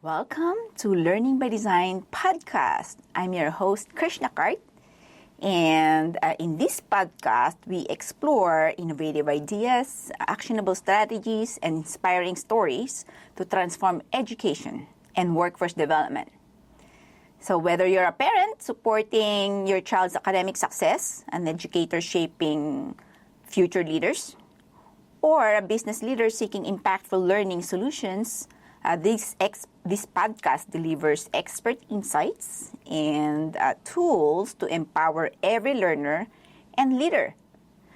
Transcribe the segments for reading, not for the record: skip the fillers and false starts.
Welcome to Learning by Design podcast. I'm your host, Krishna Cart. And in this podcast, we explore innovative ideas, actionable strategies, and inspiring stories to transform education and workforce development. So whether you're a parent supporting your child's academic success, an educator shaping future leaders, or a business leader seeking impactful learning solutions, this podcast delivers expert insights and tools to empower every learner and leader.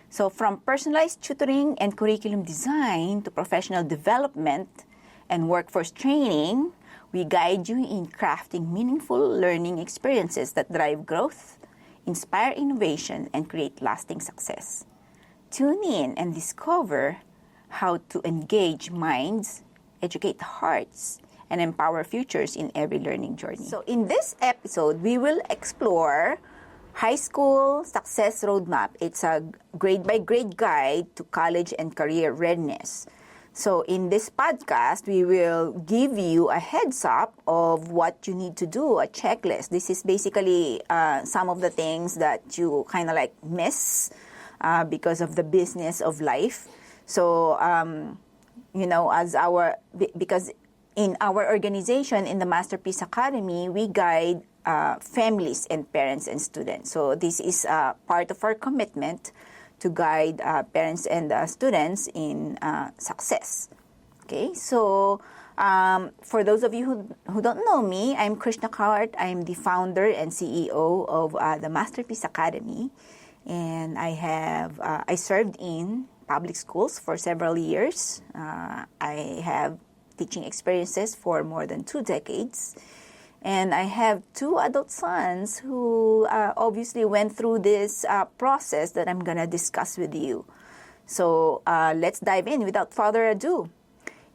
So from personalized tutoring and curriculum design to professional development and workforce training, we guide you in crafting meaningful learning experiences that drive growth, inspire innovation, and create lasting success. Tune in and discover how to engage minds, educate hearts, and empower futures in every learning journey. So in this episode, we will explore High School Success Roadmap. It's a grade-by-grade guide to college and career readiness. So in this podcast, we will give you a heads up of what you need to do, a checklist. This is basically some of the things that you kind of like miss because of the business of life. So, because in our organization, in the Masterpiece Academy, we guide families and parents and students. So this is part of our commitment to guide parents and students in success. Okay, so for those of you who don't know me, I'm Krishna Cart. I'm the founder and CEO of the Masterpiece Academy, and I served in public schools for several years. I have teaching experiences for more than 2 decades. And I have 2 adult sons who obviously went through this process that I'm going to discuss with you. So let's dive in without further ado.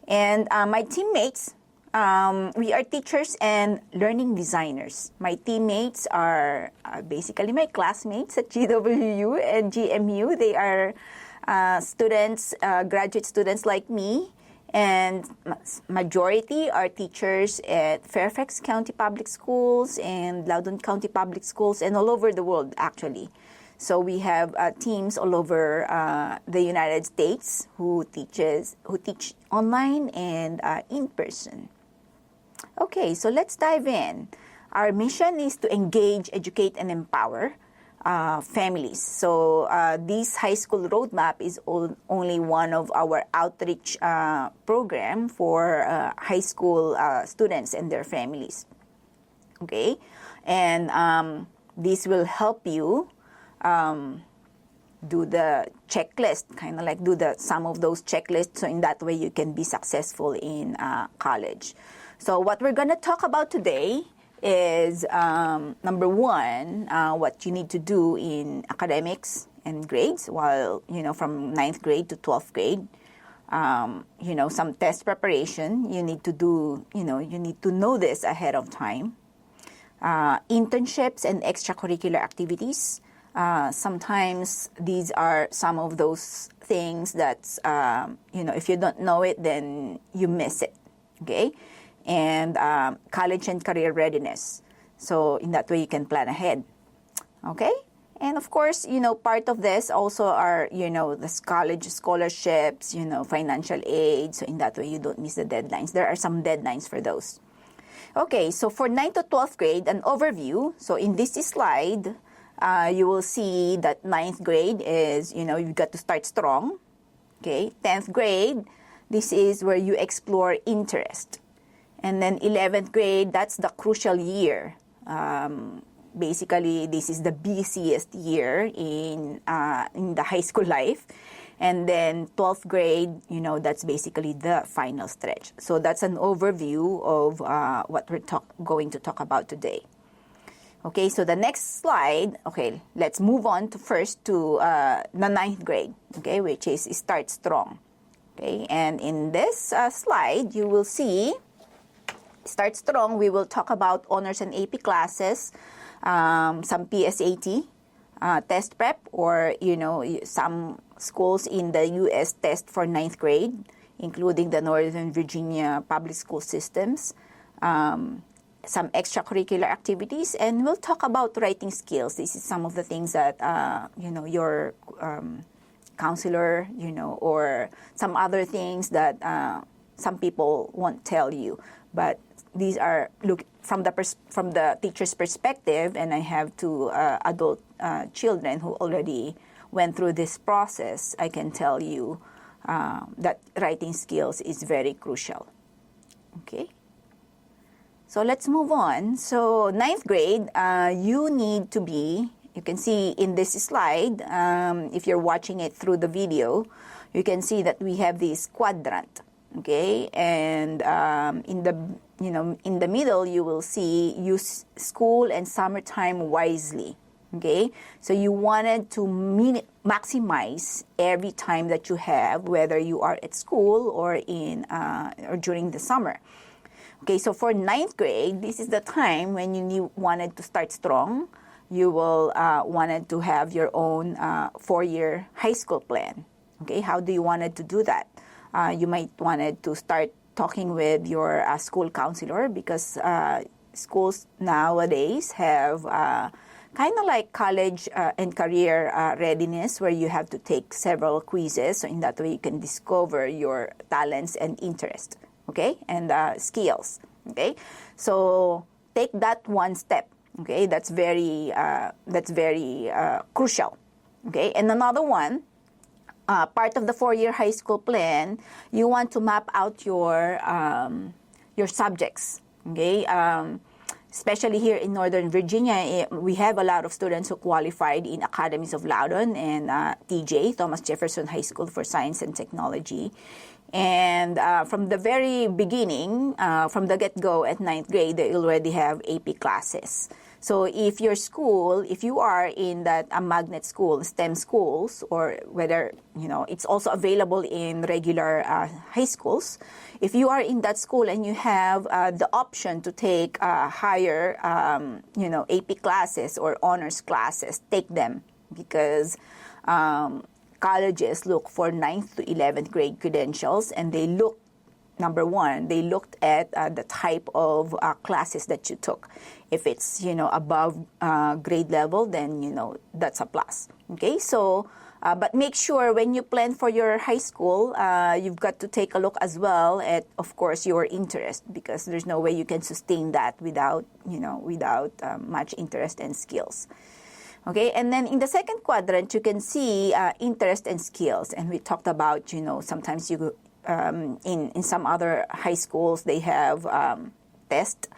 And my teammates, we are teachers and learning designers. My teammates are basically my classmates at GWU and GMU. They are students, graduate students like me, and majority are teachers at Fairfax County Public Schools and Loudoun County Public Schools and all over the world, actually. So we have teams all over the United States who teach online and in person. Okay, so let's dive in. Our mission is to engage, educate, and empower families. So this high school roadmap is only one of our outreach program for high school students and their families. Okay, and this will help you do the checklist, kind of like do some of those checklists, so in that way you can be successful in college. So what we're going to talk about today is number 1, what you need to do in academics and grades while, from 9th grade to 12th grade. Some test preparation you need to do, you need to know this ahead of time. Internships and extracurricular activities. Sometimes these are some of those things that, if you don't know it, then you miss it, okay? And college and career readiness. So in that way, you can plan ahead. Okay? And of course, part of this also are, the college scholarships, financial aid. So in that way, you don't miss the deadlines. There are some deadlines for those. Okay, so for 9th to 12th grade, an overview. So in this slide, you will see that 9th grade is, you've got to start strong. Okay, 10th grade, this is where you explore interest. And then 11th grade, that's the crucial year. Basically, this is the busiest year in the high school life. And then 12th grade, that's basically the final stretch. So that's an overview of what we're going to talk about today. Okay, so the next slide, okay, let's move on to the 9th grade, okay, which is Start Strong. Okay, and in this slide, you will see Start Strong. We will talk about honors and AP classes, some PSAT, test prep, or, some schools in the U.S. test for 9th grade, including the Northern Virginia public school systems, some extracurricular activities, and we'll talk about writing skills. This is some of the things that your counselor, or some other things that some people won't tell you. But these are from the teacher's perspective, and I have two adult children who already went through this process. I can tell you that writing skills is very crucial. Okay. So let's move on. So 9th grade, you need to be, you can see in this slide, if you're watching it through the video, you can see that we have this quadrant, okay? And in the middle, you will see use school and summertime wisely, okay? So you wanted to maximize every time that you have, whether you are at school or or during the summer. Okay, so for 9th grade, this is the time when you wanted to start strong. You will wanted to have your own 4-year high school plan. Okay, how do you wanted to do that? You might wanted to start talking with your school counselor, because schools nowadays have kind of like college and career readiness, where you have to take several quizzes. So in that way, you can discover your talents and interests. Okay, and skills. Okay, so take that one step. Okay, that's very crucial. Okay, and another one, part of the 4-year high school plan, you want to map out your subjects. Okay, especially here in Northern Virginia, we have a lot of students who qualified in Academies of Loudon and TJ, Thomas Jefferson High School for Science and Technology. And from the very beginning, from the get-go at 9th grade, they already have AP classes. So if you are in that magnet school, STEM schools, or whether, it's also available in regular high schools. If you are in that school and you have the option to take higher, AP classes or honors classes, take them, because colleges look for 9th to 11th grade credentials, and they looked at the type of classes that you took. If it's, above grade level, then, that's a plus. Okay, so, but make sure when you plan for your high school, you've got to take a look as well at, of course, your interest, because there's no way you can sustain that without much interest and skills. Okay, and then in the second quadrant, you can see interest and skills. And we talked about, sometimes you in some other high schools, they have test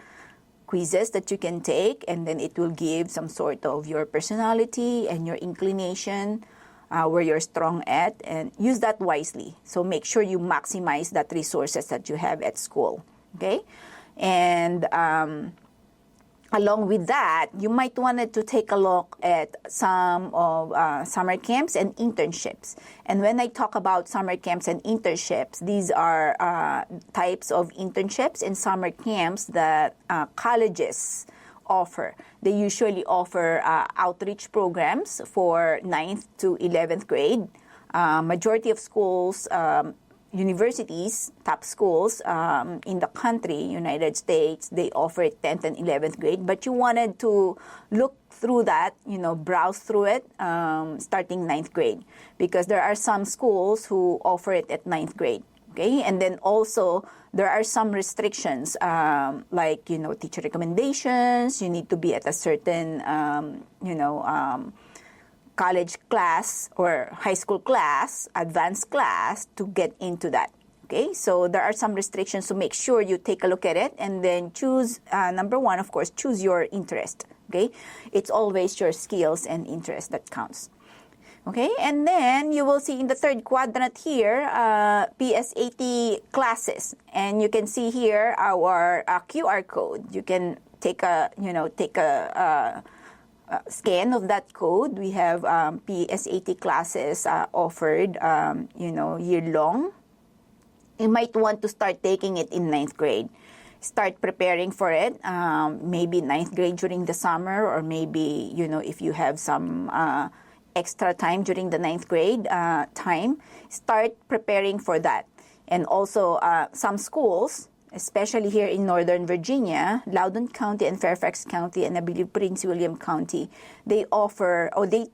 quizzes that you can take, and then it will give some sort of your personality and your inclination, where you're strong at, and use that wisely. So make sure you maximize that resources that you have at school. Okay, and along with that, you might want to take a look at some of summer camps and internships. And when I talk about summer camps and internships, these are types of internships and summer camps that colleges offer. They usually offer outreach programs for 9th to 11th grade. Majority of schools, universities, top schools in the country, United States, they offer it 10th and 11th grade. But you wanted to look through that, browse through it starting 9th grade, because there are some schools who offer it at 9th grade. Okay, and then also there are some restrictions, like, teacher recommendations. You need to be at a certain, college class or high school class, advanced class, to get into that. Okay, so there are some restrictions, so make sure you take a look at it and then choose, number one, of course, choose your interest. Okay, it's always your skills and interest that counts. Okay, and then you will see in the third quadrant here, PSAT classes, and you can see here our QR code. You can take a scan of that code. We have PSAT classes offered, year long. You might want to start taking it in 9th grade. Start preparing for it, maybe 9th grade during the summer, or maybe, if you have some extra time during the 9th grade time, start preparing for that. And also some schools, especially here in Northern Virginia, Loudoun County and Fairfax County, and I believe Prince William County, they offer, or they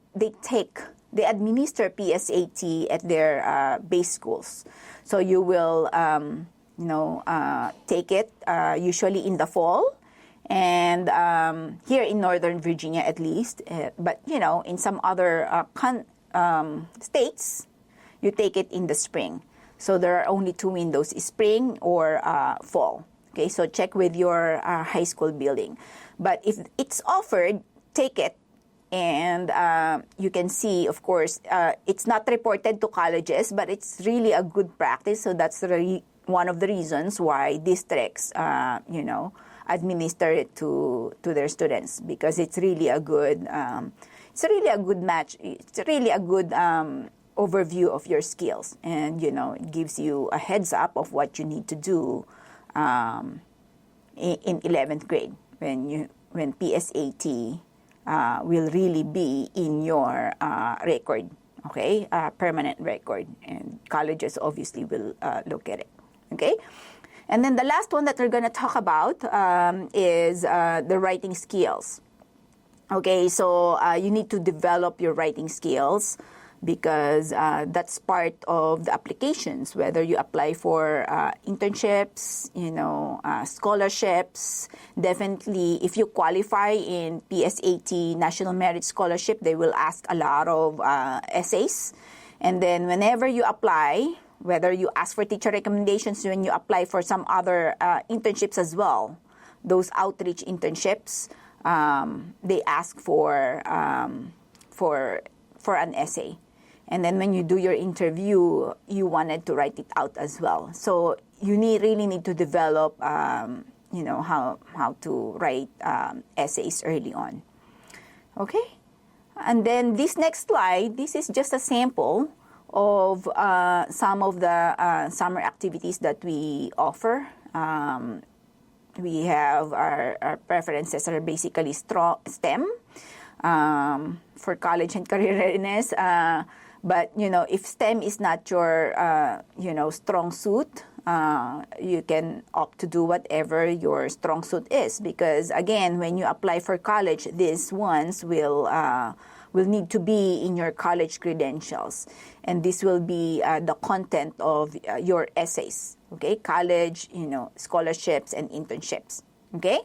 administer PSAT at their base schools. So you will, take it usually in the fall. And here in Northern Virginia, at least, but in some other states, you take it in the spring. So there are only two windows: spring or fall. Okay, so check with your high school building. But if it's offered, take it, and you can see, of course, it's not reported to colleges, but it's really a good practice. So that's one of the reasons why districts, administer it to their students, because it's really a good match. It's really a good overview of your skills, and it gives you a heads up of what you need to do in 11th grade when PSAT will really be in your record, okay, permanent record, and colleges obviously will look at it, okay. And then the last one that we're going to talk about is the writing skills. Okay, so you need to develop your writing skills, because that's part of the applications, whether you apply for internships, scholarships. Definitely, if you qualify in PSAT National Merit Scholarship, they will ask a lot of essays. And then whenever you apply, whether you ask for teacher recommendations, when you apply for some other internships as well, those outreach internships, they ask for an essay. And then when you do your interview, you wanted to write it out as well. So you really need to develop, how to write essays early on. Okay? And then this next slide, this is just a sample of some of the summer activities that we offer. We have our preferences are basically STEM for college and career readiness. But, if STEM is not your, strong suit, you can opt to do whatever your strong suit is. Because, again, when you apply for college, these ones will need to be in your college credentials. And this will be the content of your essays, okay? College, scholarships and internships, okay?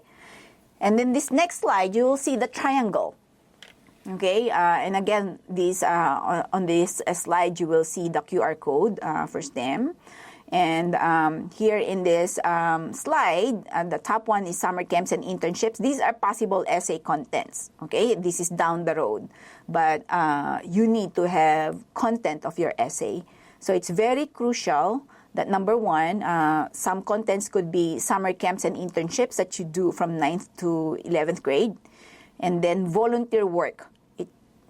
And then this next slide, you will see the triangle. Okay, and again, on this slide, you will see the QR code for STEM. And here in this slide, the top one is summer camps and internships. These are possible essay contents. Okay, this is down the road. But you need to have content of your essay. So it's very crucial that, number one, some contents could be summer camps and internships that you do from 9th to 11th grade. And then volunteer work.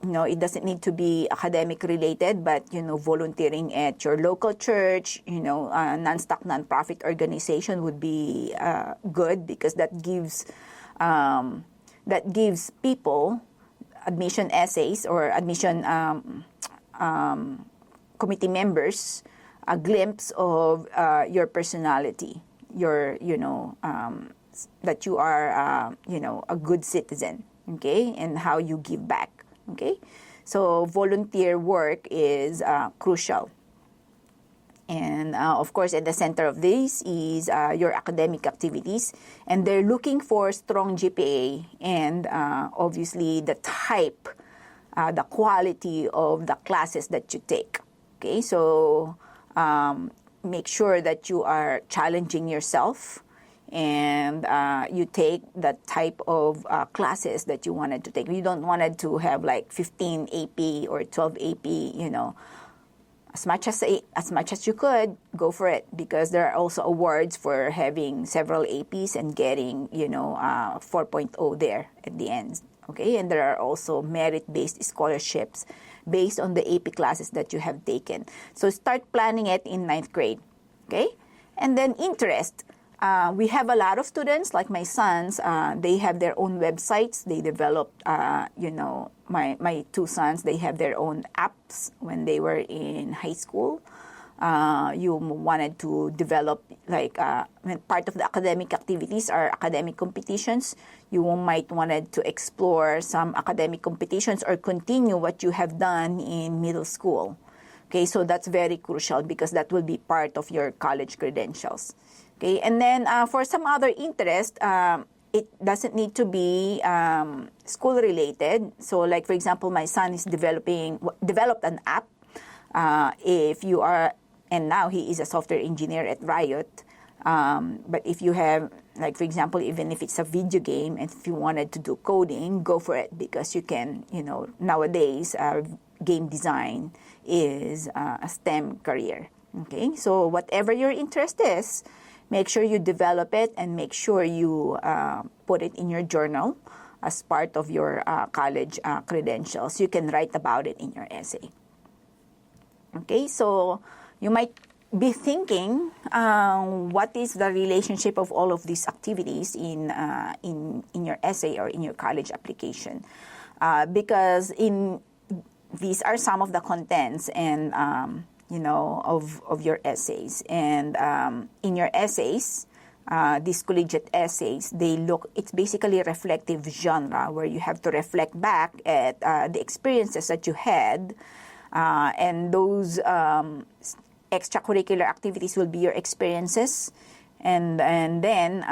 It doesn't need to be academic related, but, volunteering at your local church, non-stock, non-profit organization would be good, because that gives people admission essays or admission committee members a glimpse of your personality, that you are, a good citizen, okay, and how you give back. Okay, so volunteer work is crucial. And of course, at the center of this is your academic activities. And they're looking for strong GPA and obviously the type, the quality of the classes that you take. Okay, so make sure that you are challenging yourself, and you take the type of classes that you wanted to take. You don't wanted to have like 15 AP or 12 AP, as much as you could, go for it, because there are also awards for having several APs and getting, 4.0 there at the end. Okay, and there are also merit-based scholarships based on the AP classes that you have taken. So start planning it in 9th grade. Okay, and then interest. We have a lot of students, like my sons, they have their own websites. They developed, my two sons, they have their own apps when they were in high school. you wanted to develop, like when part of the academic activities are academic competitions, you might wanted to explore some academic competitions or continue what you have done in middle school. Okay, so that's very crucial because that will be part of your college credentials. Okay, and then for some other interest, it doesn't need to be school related. So like, for example, my son is developed an app. If you are, and now he is a software engineer at Riot, but if you have, like, for example, even if it's a video game and if you wanted to do coding, go for it, because you can, nowadays game design is a STEM career. Okay, so whatever your interest is, make sure you develop it and make sure you put it in your journal as part of your college credentials. You can write about it in your essay. Okay, so you might be thinking, what is the relationship of all of these activities in your essay or in your college application? Because these are some of the contents and of your essays. And in your essays, these collegiate essays, it's basically a reflective genre where you have to reflect back at the experiences that you had, and those extracurricular activities will be your experiences, and then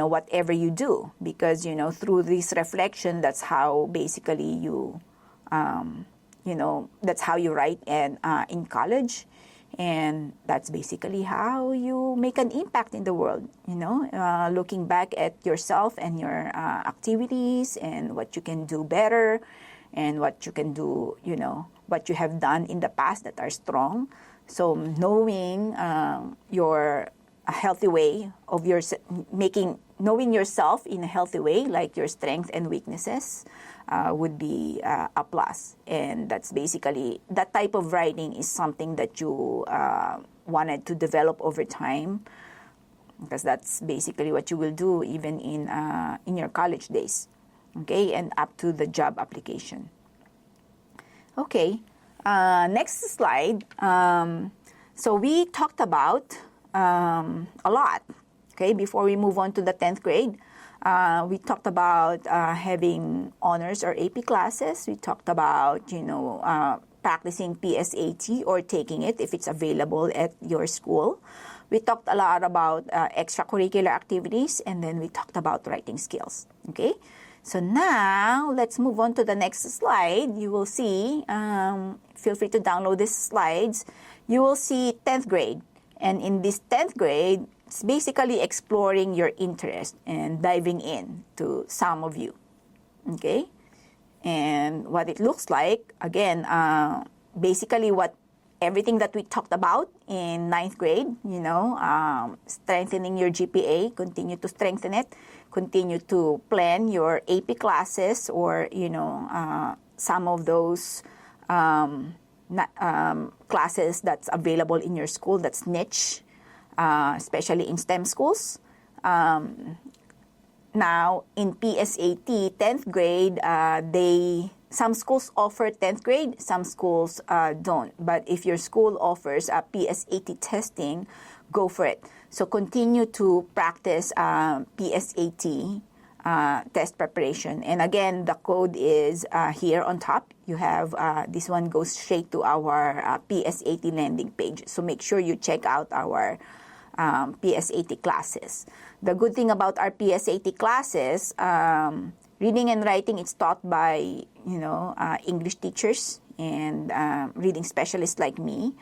whatever you do, because through this reflection, that's how basically you that's how you write in college, and that's basically how you make an impact in the world. Looking back at yourself and your activities and what you can do better, and what you can do, what you have done in the past that are strong. So knowing your a healthy way of knowing yourself in a healthy way, like your strengths and weaknesses, would be a plus. And that's basically, that type of writing is something that you wanted to develop over time, because that's basically what you will do even in your college days, okay, and up to the job application. Okay, next slide. So we talked about a lot, okay, before we move on to the 10th grade. We talked about having honors or AP classes. We talked about, practicing PSAT or taking it if it's available at your school. We talked a lot about extracurricular activities, and then we talked about writing skills, okay? So now, let's move on to the next slide. You will see, feel free to download these slides. You will see 10th grade. And in this 10th grade, it's basically exploring your interest and diving in to some of you, okay? And what it looks like, again, basically everything that we talked about in 9th grade, strengthening your GPA, continue to strengthen it, continue to plan your AP classes or, some of those classes that's available in your school that's niche, especially in STEM schools. Now, in PSAT, 10th grade, some schools offer 10th grade, some schools don't. But if your school offers PSAT testing, go for it. So continue to practice PSAT test preparation. And again, the code is here on top. You have, this one goes straight to our PSAT landing page. So make sure you check out our PSAT classes. The good thing about our PSAT classes, reading and writing, it's taught by, English teachers and reading specialists like me.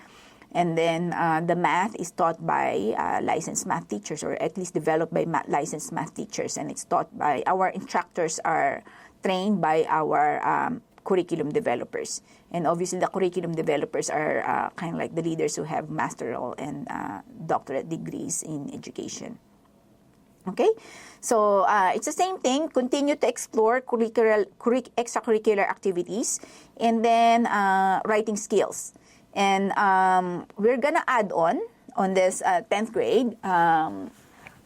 And then the math is taught by licensed math teachers, or at least developed by licensed math teachers. And it's taught by, our instructors are trained by our curriculum developers. And obviously the curriculum developers are kind of like the leaders who have masterate and doctorate degrees in education. Okay, so it's the same thing. Continue to explore extracurricular activities, and then writing skills. And we're going to add on this 10th grade,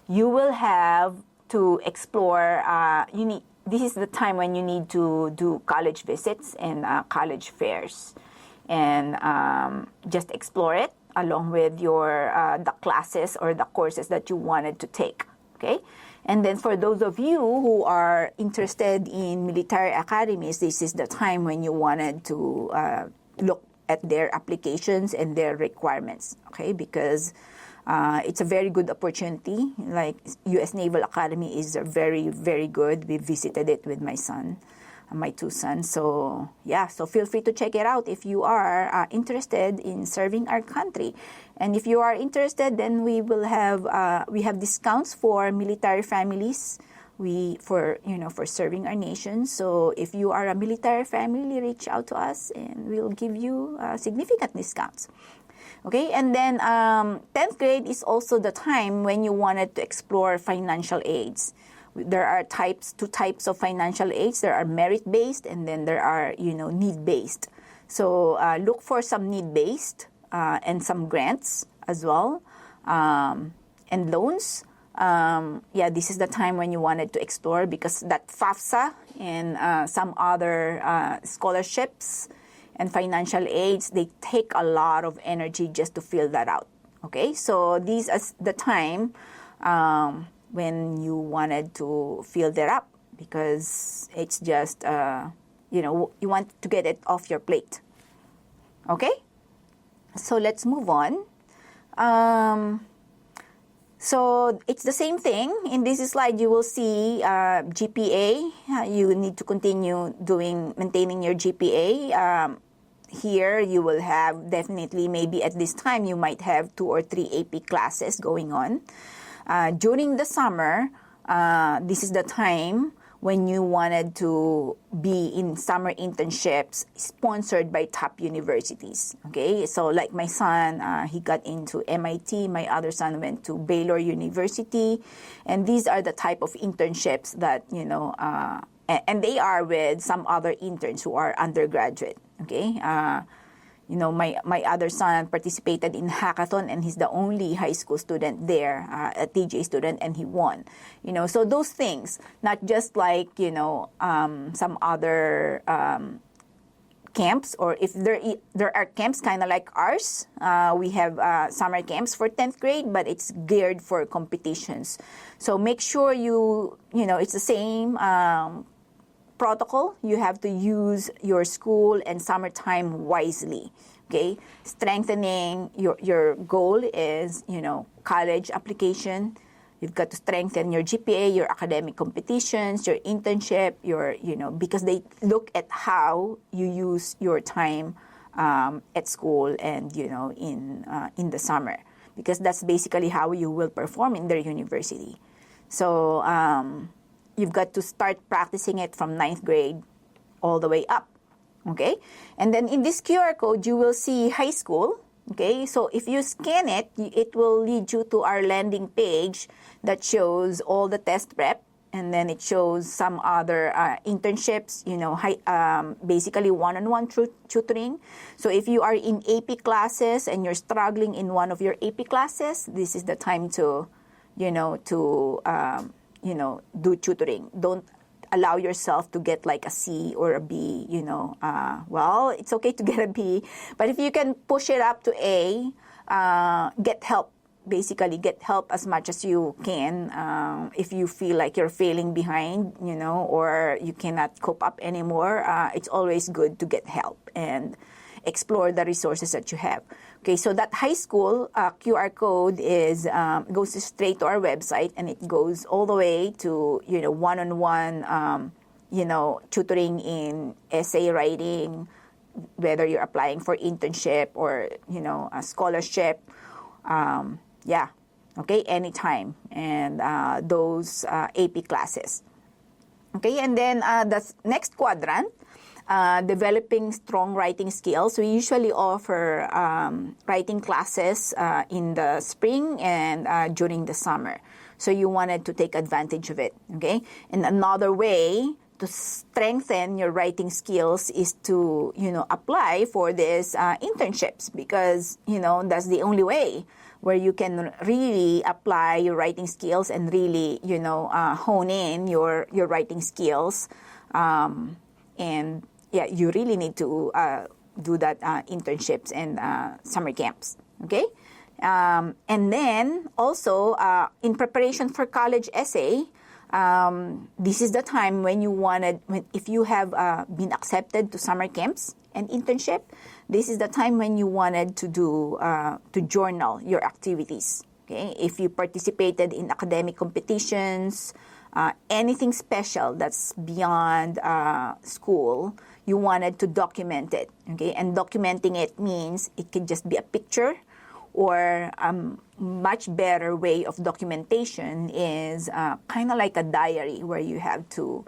you will have to explore, this is the time when you need to do college visits and college fairs. And just explore it. along with your the classes or the courses that you wanted to take. Okay, and then for those of you who are interested in military academies, this is the time when you wanted to look at their applications and their requirements. Okay, because it's a very good opportunity. Like U.S. Naval Academy is very, very good. We visited it with my son, my two sons. So yeah, so feel free to check it out if you are interested in serving our country. And if you are interested, then we have discounts for military families. For serving our nation. So if you are a military family, reach out to us and we'll give you significant discounts. Okay, and then 10th grade is also the time when you wanted to explore financial aids. There are two types of financial aids. There are merit-based and then there are, need-based. So look for some need-based and some grants as well, and loans. This is the time when you wanted to explore, because that FAFSA and some other scholarships and financial aids, they take a lot of energy just to fill that out. Okay, so this is the time when you wanted to fill that up, because it's just, you want to get it off your plate. Okay, so let's move on. So it's the same thing. In this slide, you will see GPA. You need to continue maintaining your GPA. Here, you will have definitely, maybe at this time, you might have 2 or 3 AP classes going on. During the summer, this is the time when you wanted to be in summer internships sponsored by top universities. Okay, so like my son, he got into MIT. My other son went to Baylor University. And these are the type of internships that, and they are with some other interns who are undergraduate. Okay, my other son participated in hackathon, and he's the only high school student there, a TJ student, and he won. So those things, not just like some other camps, or if there are camps kind of like ours. We have summer camps for 10th grade, but it's geared for competitions. So make sure it's the same protocol. You have to use your school and summertime wisely. Okay, strengthening your goal is college application. You've got to strengthen your GPA, your academic competitions, your internship, because they look at how you use your time at school and in the summer, because that's basically how you will perform in their university. So you've got to start practicing it from 9th grade all the way up. Okay, and then in this QR code, you will see high school. Okay, so if you scan it, it will lead you to our landing page that shows all the test prep, and then it shows some other internships, basically one-on-one tutoring. So if you are in AP classes and you're struggling in one of your AP classes, this is the time to, do tutoring. Don't allow yourself to get like a C or a B, well, it's okay to get a B, but if you can push it up to A, get help. Basically, get help as much as you can. If you feel like you're failing behind, or you cannot cope up anymore, it's always good to get help and explore the resources that you have. Okay, so that high school QR code goes straight to our website, and it goes all the way to one-on-one tutoring in essay writing, whether you're applying for internship or a scholarship. Okay, anytime, and those AP classes. Okay, and then the next quadrant. Developing strong writing skills. We usually offer writing classes in the spring and during the summer. So you wanted to take advantage of it, okay? And another way to strengthen your writing skills is to, apply for these internships, because, that's the only way where you can really apply your writing skills and really, hone in your writing skills. You really need to do that internships and summer camps. Okay? And then also, in preparation for college essay, this is the time when you wanted, if you have been accepted to summer camps and internship, this is the time when you wanted to do, to journal your activities. Okay? If you participated in academic competitions, anything special that's beyond school, you wanted to document it. Okay? And documenting it means it could just be a picture, or a much better way of documentation is kind of like a diary where you have to,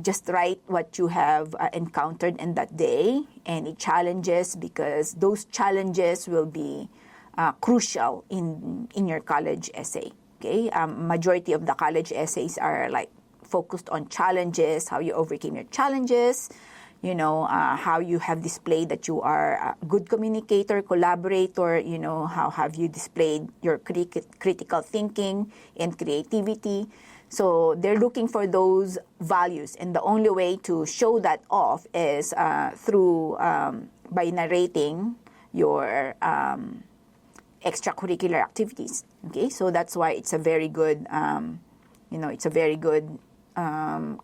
just write what you have encountered in that day, any challenges, because those challenges will be crucial in your college essay. Okay, majority of the college essays are like focused on challenges, how you overcame your challenges, how you have displayed that you are a good communicator, collaborator, how have you displayed your critical thinking and creativity. So they're looking for those values, and the only way to show that off is through by narrating your extracurricular activities. Okay, so that's why it's a very good,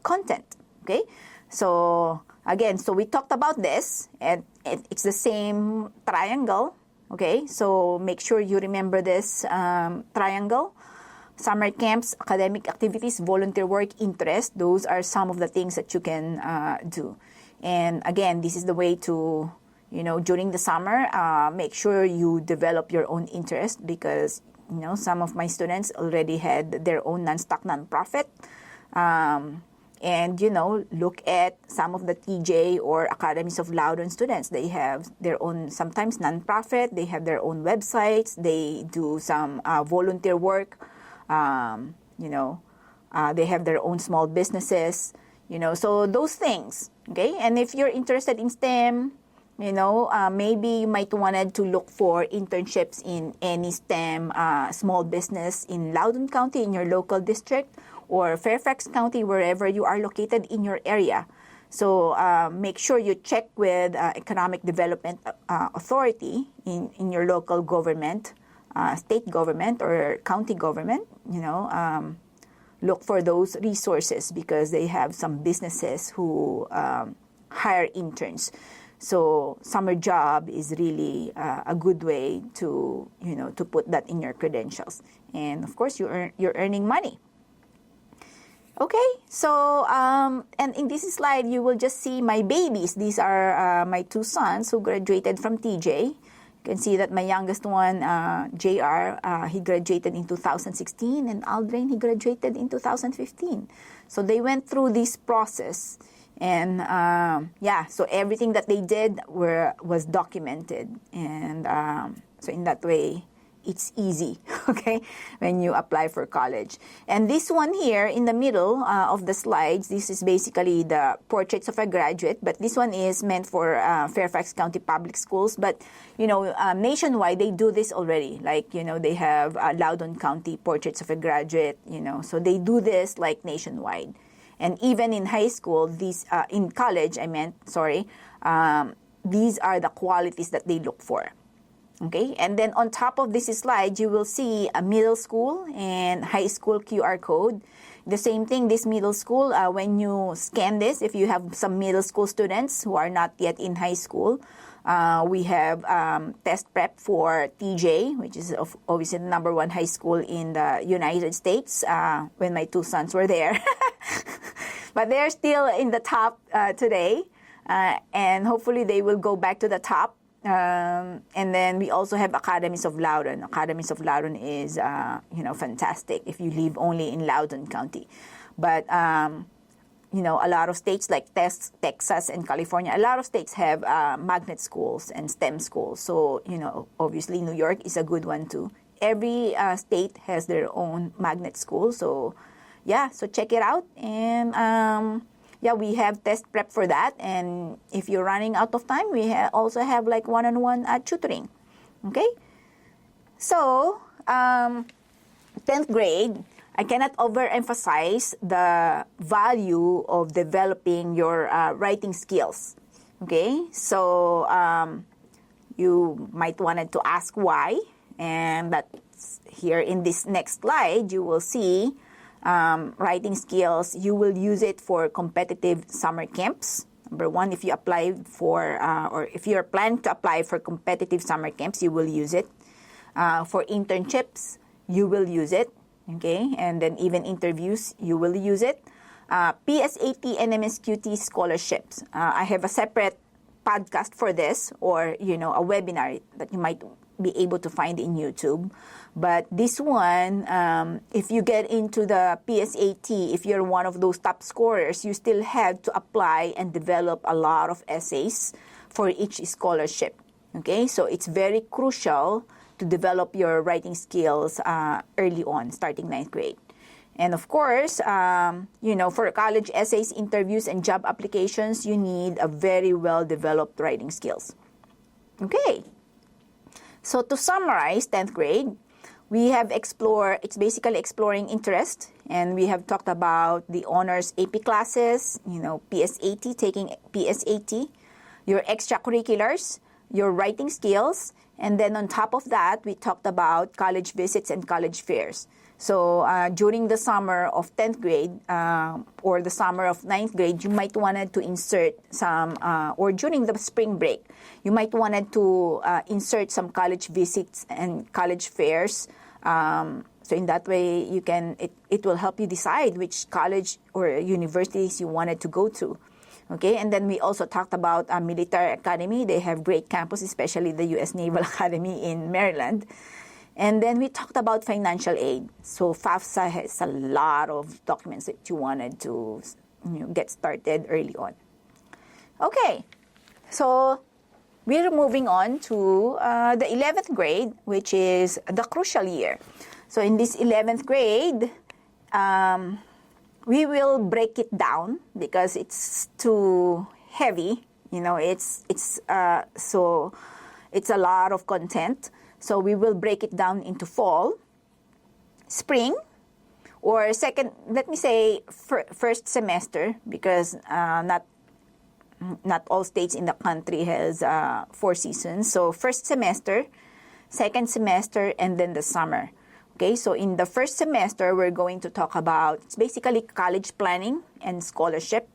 content. Okay, so again, so we talked about this, and it's the same triangle. Okay, so make sure you remember this triangle. Summer camps, academic activities, volunteer work, interest. Those are some of the things that you can do. And again, this is the way to, during the summer, make sure you develop your own interest, because, some of my students already had their own non-stock nonprofit. And, look at some of the TJ or Academies of Loudon students. They have their own, sometimes nonprofit, they have their own websites, they do some volunteer work, they have their own small businesses, so those things, okay? And if you're interested in STEM, maybe you might wanted to look for internships in any STEM small business in Loudoun County, in your local district, or Fairfax County, wherever you are located in your area. So make sure you check with Economic Development Authority in your local government, state government or county government, look for those resources, because they have some businesses who hire interns. So summer job is really a good way to, to put that in your credentials. And of course, you're earning money. Okay, so, and in this slide, you will just see my babies. These are my two sons who graduated from TJ. You can see that my youngest one, JR, he graduated in 2016, and Aldrin, he graduated in 2015. So they went through this process, and so everything that they did was documented, and so in that way, it's easy, okay, when you apply for college. And this one here in the middle of the slides, this is basically the portraits of a graduate, but this one is meant for Fairfax County Public Schools. But, nationwide, they do this already. Like, they have Loudoun County portraits of a graduate, so they do this like nationwide. And even in high school, in college, these are the qualities that they look for. Okay, and then on top of this slide, you will see a middle school and high school QR code. The same thing, this middle school, when you scan this, if you have some middle school students who are not yet in high school, we have test prep for TJ, which is obviously the number one high school in the United States, when my two sons were there. But they're still in the top today, and hopefully they will go back to the top. And then we also have Academies of Loudon. Academies of Loudon is, fantastic if you live only in Loudoun County. But, a lot of states like Texas and California, a lot of states have magnet schools and STEM schools. So, obviously New York is a good one too. Every state has their own magnet school. So, so check it out. And, we have test prep for that, and if you're running out of time, we also have like one-on-one tutoring. Okay, so 10th grade, I cannot overemphasize the value of developing your writing skills. Okay, so You might wanted to ask why, and that's here in this next slide, you will see writing skills. You will use it for competitive summer camps. Number one, if you apply for, or if you're planning to apply for competitive summer camps, you will use it. For internships, you will use it, okay? And then even interviews, you will use it. PSAT and MSQT scholarships. I have a separate podcast for this, or, a webinar that you might be able to find in YouTube. But this one, if you get into the PSAT, if you're one of those top scorers, you still have to apply and develop a lot of essays for each scholarship. Okay, so it's very crucial to develop your writing skills early on, starting 9th grade. And of course, for college essays, interviews, and job applications, you need a very well-developed writing skills. Okay. So to summarize 10th grade, we have it's basically exploring interest, and we have talked about the honors AP classes, PSAT, taking PSAT, your extracurriculars, your writing skills, and then on top of that, we talked about college visits and college fairs. So during the summer of 10th grade or the summer of 9th grade, you might wanted to insert some, or during the spring break, you might wanted to insert some college visits and college fairs. So in that way, it will help you decide which college or universities you wanted to go to. Okay, and then we also talked about military academy. They have great campus, especially the U.S. Naval Academy in Maryland. And then we talked about financial aid. So FAFSA has a lot of documents that you wanted to get started early on. Okay, so we're moving on to the 11th grade, which is the crucial year. So in this 11th grade, we will break it down because it's too heavy. So it's a lot of content. So we will break it down into fall, spring, or first semester, because not all states in the country has 4 seasons. So first semester, second semester, and then the summer. Okay, so in the first semester, we're going to talk about, it's basically college planning and scholarship.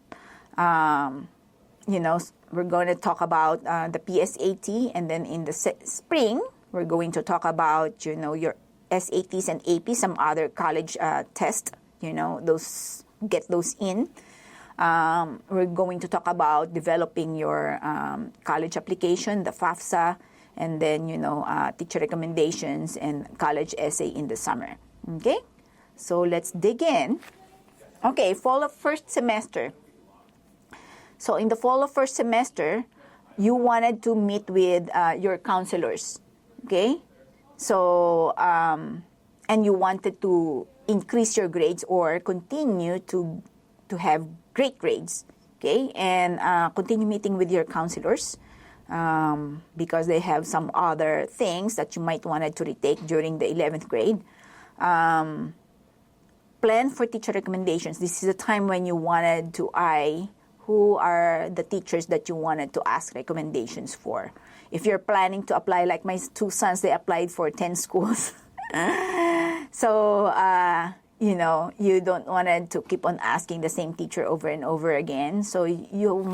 We're going to talk about the PSAT, and then in the spring, we're going to talk about, your SATs and AP, some other college tests, get those in. We're going to talk about developing your college application, the FAFSA, and then, teacher recommendations and college essay in the summer. Okay? So let's dig in. Okay, fall of first semester. So in the fall of first semester, you wanted to meet with your counselors. Okay? So, and you wanted to increase your grades or continue to have great grades. Okay? And continue meeting with your counselors. Because they have some other things that you might want to retake during the 11th grade. Plan for teacher recommendations. This is a time when you wanted to who are the teachers that you wanted to ask recommendations for. If you're planning to apply, like my 2 sons, they applied for 10 schools. So, you don't want to keep on asking the same teacher over and over again. So you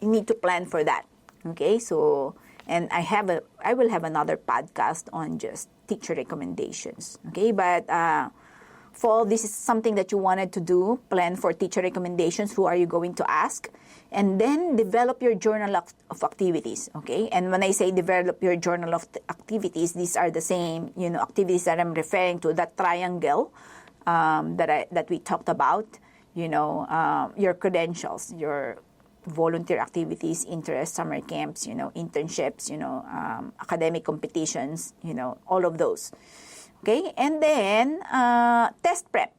need to plan for that. Okay, so, and I will have another podcast on just teacher recommendations. Okay, but fall, this is something that you wanted to do, plan for teacher recommendations, who are you going to ask, and then develop your journal of activities. Okay, and when I say develop your journal of activities, these are the same, activities that I'm referring to, that triangle that we talked about, your credentials, your volunteer activities, interests, summer camps, internships, academic competitions, all of those. Okay, and then test prep.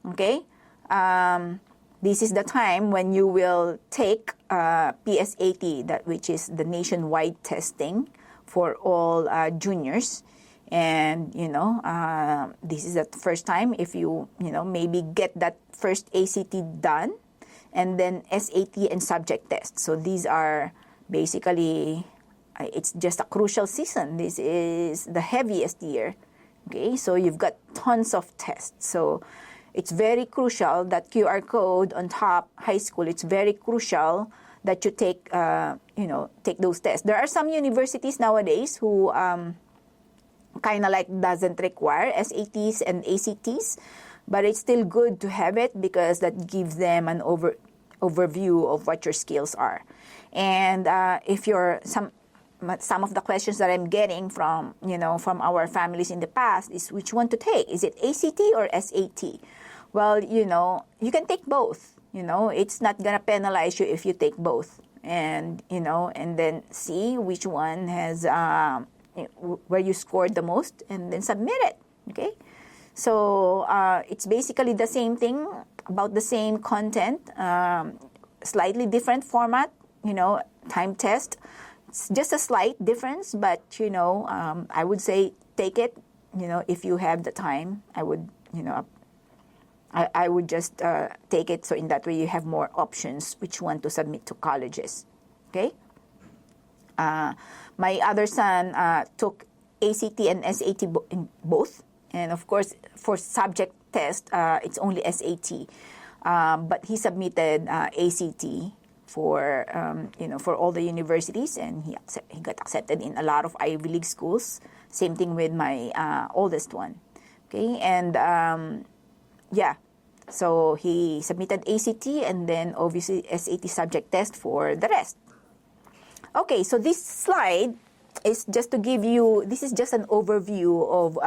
Okay, this is the time when you will take PSAT, which is the nationwide testing for all juniors. And, this is the first time if you, maybe get that first ACT done, and then SAT and subject test. So these are basically it's just a crucial season. This is the heaviest year. Okay, so you've got tons of tests. So it's very crucial that QR code on top, high school, it's very crucial that you take, take those tests. There are some universities nowadays who kind of like doesn't require SATs and ACTs, but it's still good to have it because that gives them an overview of what your skills are. And if you're some of the questions that I'm getting from our families in the past is which one to take. Is it ACT or SAT? Well, you can take both. It's not gonna penalize you if you take both, and and then see which one has where you scored the most, and then submit it. Okay, so it's basically the same thing, about the same content, slightly different format. Time test. It's just a slight difference, but I would say take it. If you have the time, I would I would just take it, so in that way you have more options which one to submit to colleges. Okay. My other son took ACT and SAT in both, and of course for subject test it's only SAT, but he submitted ACT for for all the universities, and he got accepted in a lot of Ivy League schools. Same thing with my oldest one. Okay, and so he submitted ACT and then obviously SAT subject test for the rest. Okay, so this slide is just to give you, this is just an overview of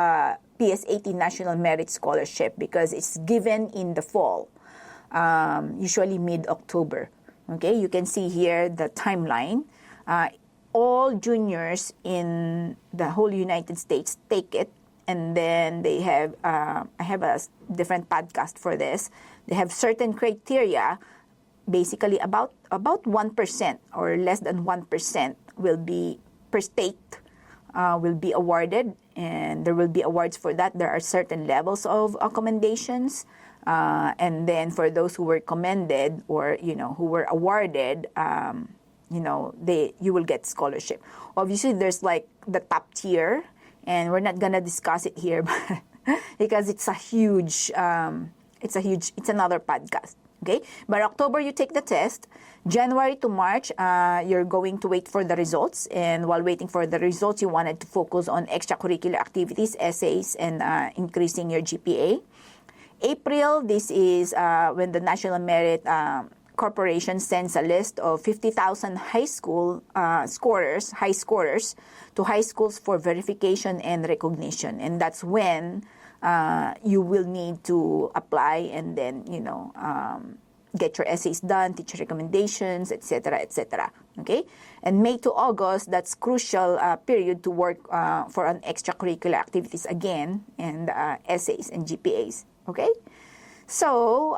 PSAT National Merit Scholarship because it's given in the fall, usually mid-October. Okay, you can see here the timeline. All juniors in the whole United States take it. And then they have, I have a different podcast for this. They have certain criteria, basically about 1% or less than 1% will be per state will be awarded, and there will be awards for that. There are certain levels of accommodations, and then for those who were commended or who were awarded, you will get scholarship. Obviously, there's like the top tier. And we're not gonna discuss it here, but because it's another podcast. Okay, but October you take the test. January to March, you're going to wait for the results, and while waiting for the results, you wanted to focus on extracurricular activities, essays, and increasing your GPA. April, this is when the National Merit Corporation sends a list of 50,000 high school high scorers to high schools for verification and recognition, and that's when you will need to apply and then get your essays done, teacher recommendations, etc., etc. Okay, and May to August, that's crucial period to work for an extracurricular activities again, and essays and GPAs. Okay. So,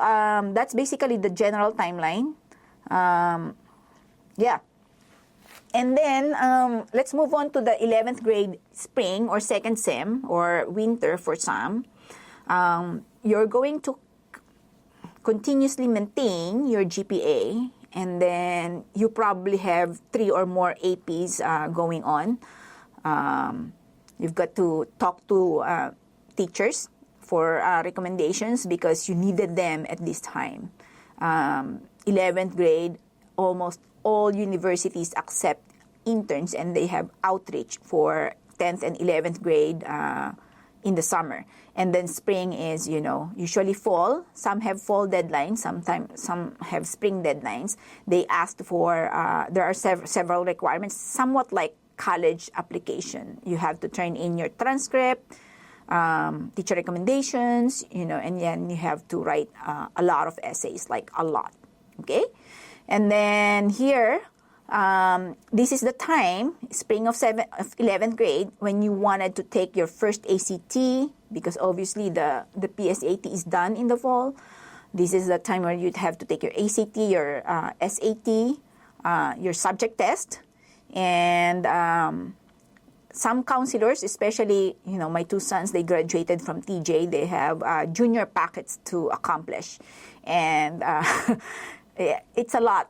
that's basically the general timeline. And then, let's move on to the 11th grade spring or second sem or winter for some. You're going to continuously maintain your GPA, and then you probably have 3 or more APs going on. You've got to talk to teachers for recommendations because you needed them at this time. 11th grade, almost all universities accept interns, and they have outreach for 10th and 11th grade in the summer. And then spring is, usually fall. Some have fall deadlines, some have spring deadlines. They asked for, there are several requirements, somewhat like college application. You have to turn in your transcript, teacher recommendations, and then you have to write a lot of essays, like a lot, okay? And then here, this is the time, spring of 11th grade, when you wanted to take your first ACT, because obviously the PSAT is done in the fall. This is the time where you'd have to take your ACT, your SAT, your subject test, and some counselors, especially, my 2 sons, they graduated from TJ. They have junior packets to accomplish. And it's a lot.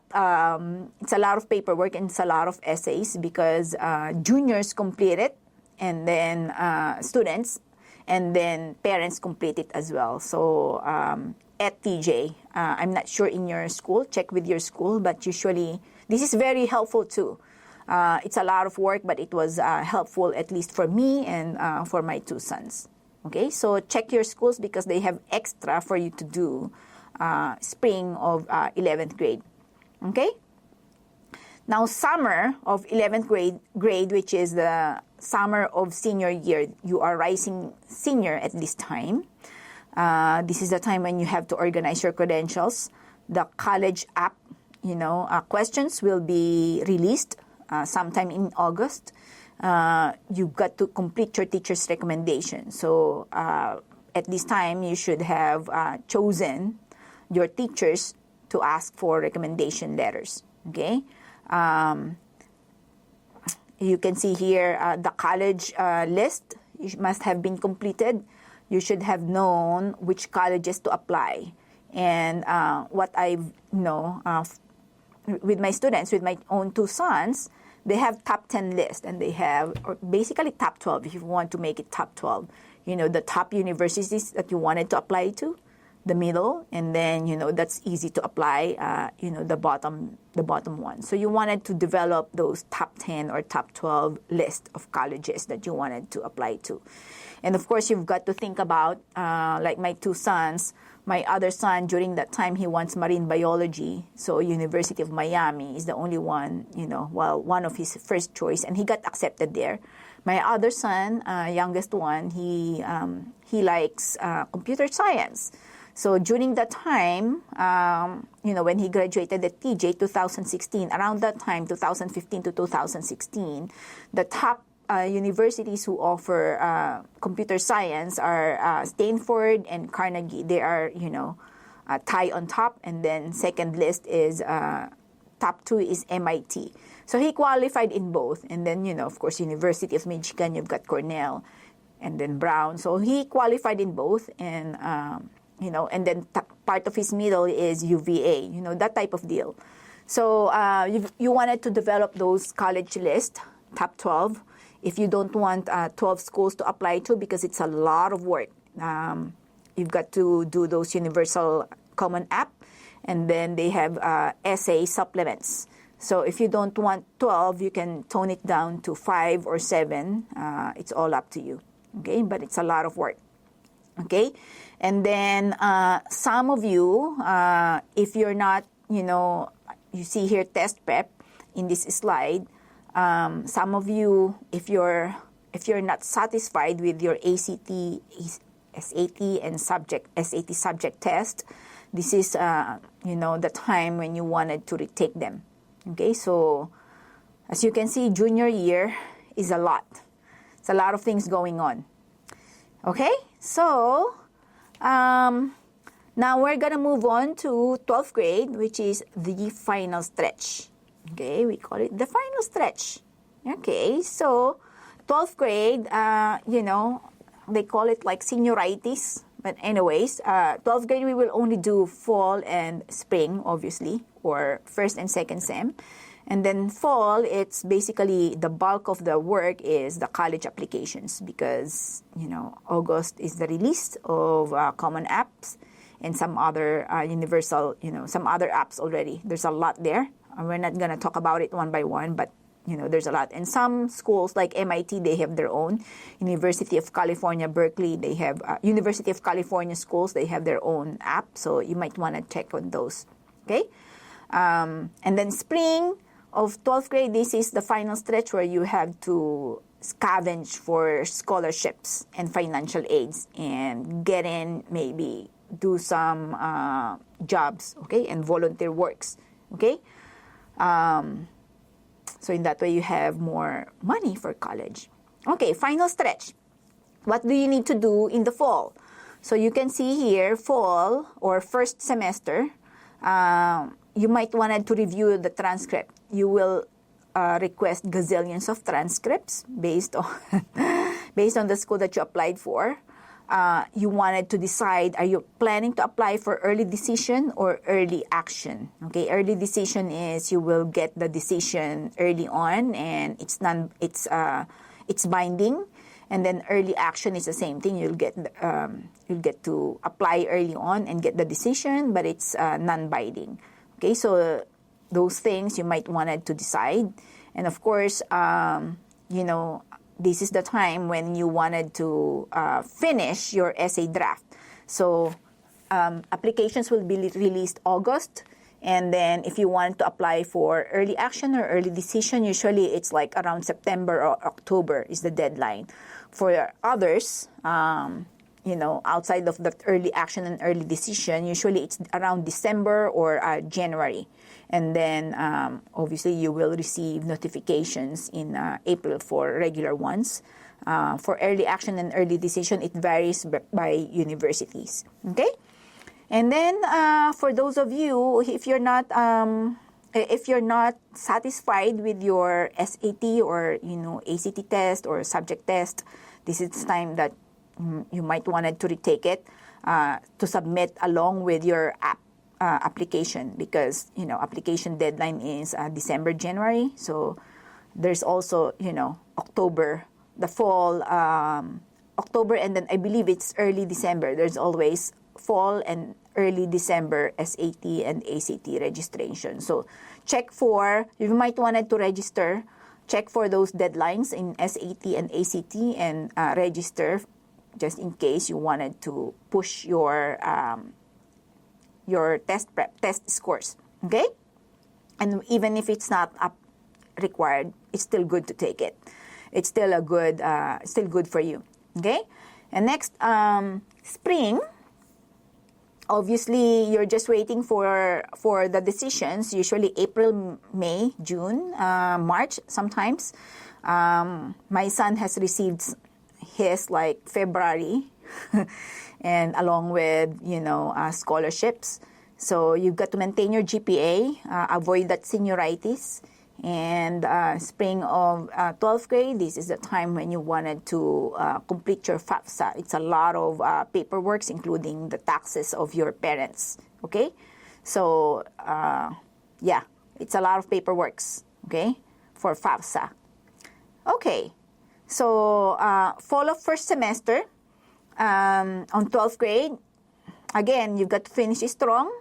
It's a lot of paperwork and it's a lot of essays because juniors complete it, and then students, and then parents complete it as well. So at TJ, I'm not sure in your school, check with your school, but usually this is very helpful too. It's a lot of work, but it was helpful at least for me and for my two sons. Okay, so check your schools because they have extra for you to do spring of 11th grade. Okay? Now, summer of 11th grade, which is the summer of senior year, you are rising senior at this time. This is the time when you have to organize your credentials. The college app, questions will be released sometime in August. You've got to complete your teacher's recommendation. So at this time, you should have chosen your teachers to ask for recommendation letters. Okay? You can see here the college list must have been completed. You should have known which colleges to apply. And what I've with my students, with my own two sons, they have top 10 list, and they have basically top 12 if you want to make it top 12. The top universities that you wanted to apply to, the middle, and then that's easy to apply. The bottom one. So you wanted to develop those top 10 or top 12 list of colleges that you wanted to apply to, and of course you've got to think about like my two sons. My other son during that time he wants marine biology, so University of Miami is the only one one of his first choice, and he got accepted there. My other son, youngest one, he likes computer science. So during that time, when he graduated at TJ 2016, around that time, 2015 to 2016, the top universities who offer computer science are Stanford and Carnegie. They are, tied on top, and then second list is top 2 is MIT. So he qualified in both, and then of course University of Michigan, you've got Cornell, and then Brown. So he qualified in both, and and then part of his middle is UVA, that type of deal. So you wanted to develop those college list, top 12. If you don't want 12 schools to apply to because it's a lot of work, you've got to do those universal common app, and then they have essay supplements. So if you don't want 12, you can tone it down to 5 or 7. It's all up to you. Okay, but it's a lot of work. Okay, and then some of you, if you're not, you see here test prep in this slide. Some of you, if you're not satisfied with your ACT, SAT, and SAT subject test, this is the time when you wanted to retake them. Okay, so as you can see, junior year is a lot. It's a lot of things going on. Okay, so now we're gonna move on to 12th grade, which is the final stretch. Okay, we call it the final stretch. Okay, so 12th grade, they call it like senioritis. But anyways, 12th grade, we will only do fall and spring, obviously, or first and second sem. And then fall, it's basically the bulk of the work is the college applications because, August is the release of common apps and some other universal, some other apps already. There's a lot there. We're not going to talk about it one by one, but, there's a lot. And some schools like MIT, they have their own. University of California, Berkeley, they have University of California schools, they have their own app. So you might want to check on those. Okay? And then spring of 12th grade, this is the final stretch where you have to scavenge for scholarships and financial aids and get in, maybe do some jobs, okay, and volunteer works, okay? So in that way, you have more money for college. Okay, final stretch. What do you need to do in the fall? So you can see here, fall or first semester, you might want to review the transcript. You will request gazillions of transcripts based on based on the school that you applied for. you wanted to decide, are you planning to apply for early decision or early action? Okay, early decision is you will get the decision early on and it's binding. And then early action is the same thing. You'll get to apply early on and get the decision, but it's non-binding. Okay, so those things you might wanted to decide. And of course, this is the time when you wanted to finish your essay draft. So applications will be released August. And then if you want to apply for early action or early decision, usually it's like around September or October is the deadline. For others, outside of the early action and early decision, usually it's around December or January. And then, obviously, you will receive notifications in April for regular ones. For early action and early decision, it varies by universities. Okay? And then, for those of you, if you're not satisfied with your SAT or, ACT test or subject test, this is time that you might wanted to retake it to submit along with your application, because application deadline is December, January. So there's also October, the fall, October, and then I believe it's early December. There's always fall and early December SAT and ACT registration. So you might wanted to register, check for those deadlines in SAT and ACT and register just in case you wanted to push your test scores. Okay? And even if it's not required, it's still good to take it. It's still still good for you. Okay? And next, spring. Obviously, you're just waiting for the decisions, usually April, May, June, March sometimes. My son has received his February and along with, scholarships. So you've got to maintain your GPA, avoid that senioritis. And spring of 12th grade, this is the time when you wanted to complete your FAFSA. It's a lot of paperwork, including the taxes of your parents. Okay? So, it's a lot of paperwork, okay, for FAFSA. Okay. So, fall of first semester on 12th grade, again, you've got to finish strong.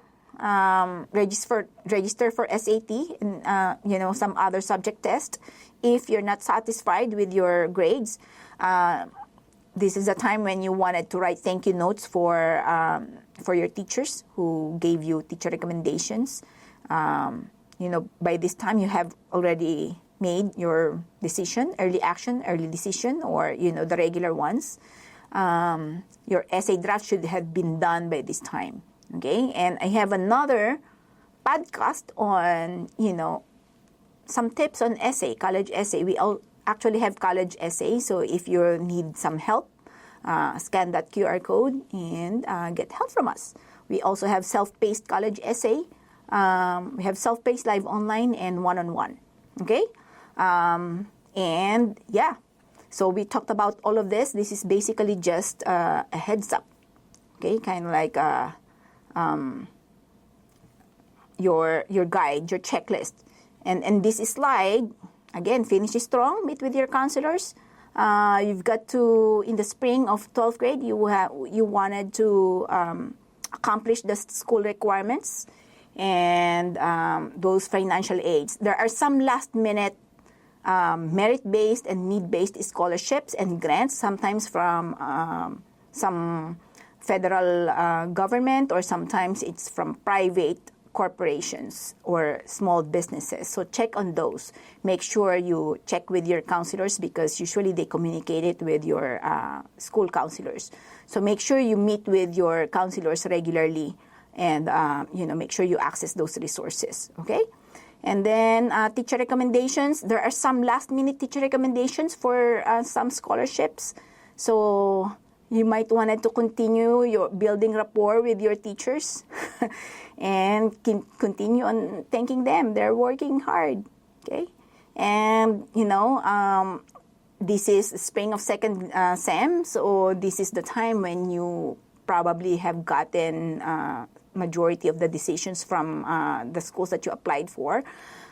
Register for SAT and some other subject test. If you're not satisfied with your grades, this is a time when you wanted to write thank you notes for your teachers who gave you teacher recommendations. By this time you have already made your decision, early action, early decision, or the regular ones. Your essay draft should have been done by this time. Okay, and I have another podcast on, some tips on essay, college essay. We all actually have college essay, so if you need some help, scan that QR code and get help from us. We also have self-paced college essay. We have self-paced live online and one-on-one. Okay, so we talked about all of this. This is basically just a heads up. Okay, kind of like your guide, your checklist. And this slide, again, finish strong, meet with your counselors. You've got to, in the spring of 12th grade, you wanted to accomplish the school requirements and those financial aids. There are some last-minute merit-based and need-based scholarships and grants, sometimes from some federal government, or sometimes it's from private corporations or small businesses. So check on those. Make sure you check with your counselors, because usually they communicate it with your school counselors. So make sure you meet with your counselors regularly and make sure you access those resources. Okay? And then teacher recommendations. There are some last-minute teacher recommendations for some scholarships. So you might want to continue your building rapport with your teachers and continue on thanking them. They're working hard, okay? And, this is spring of second sem, so this is the time when you probably have gotten majority of the decisions from the schools that you applied for.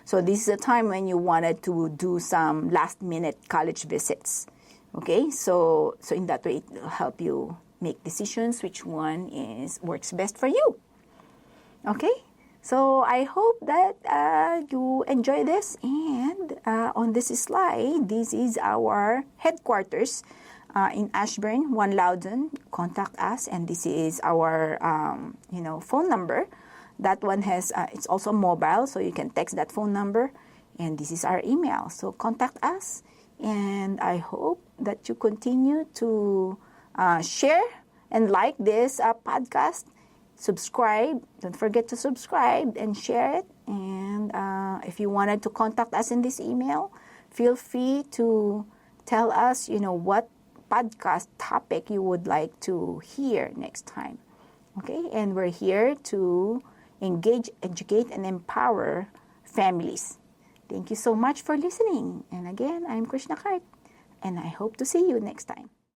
So this is a time when you wanted to do some last-minute college visits. Okay, so in that way, it will help you make decisions which one works best for you. Okay, so I hope that you enjoy this. And on this slide, this is our headquarters in Ashburn, 1 Loudon. Contact us, and this is our phone number. That one has it's also mobile, so you can text that phone number. And this is our email. So contact us, and I hope that you continue to share and like this podcast. Subscribe. Don't forget to subscribe and share it. And if you wanted to contact us in this email, feel free to tell us, what podcast topic you would like to hear next time. Okay? And we're here to engage, educate, and empower families. Thank you so much for listening. And again, I'm Krishna Cart, and I hope to see you next time.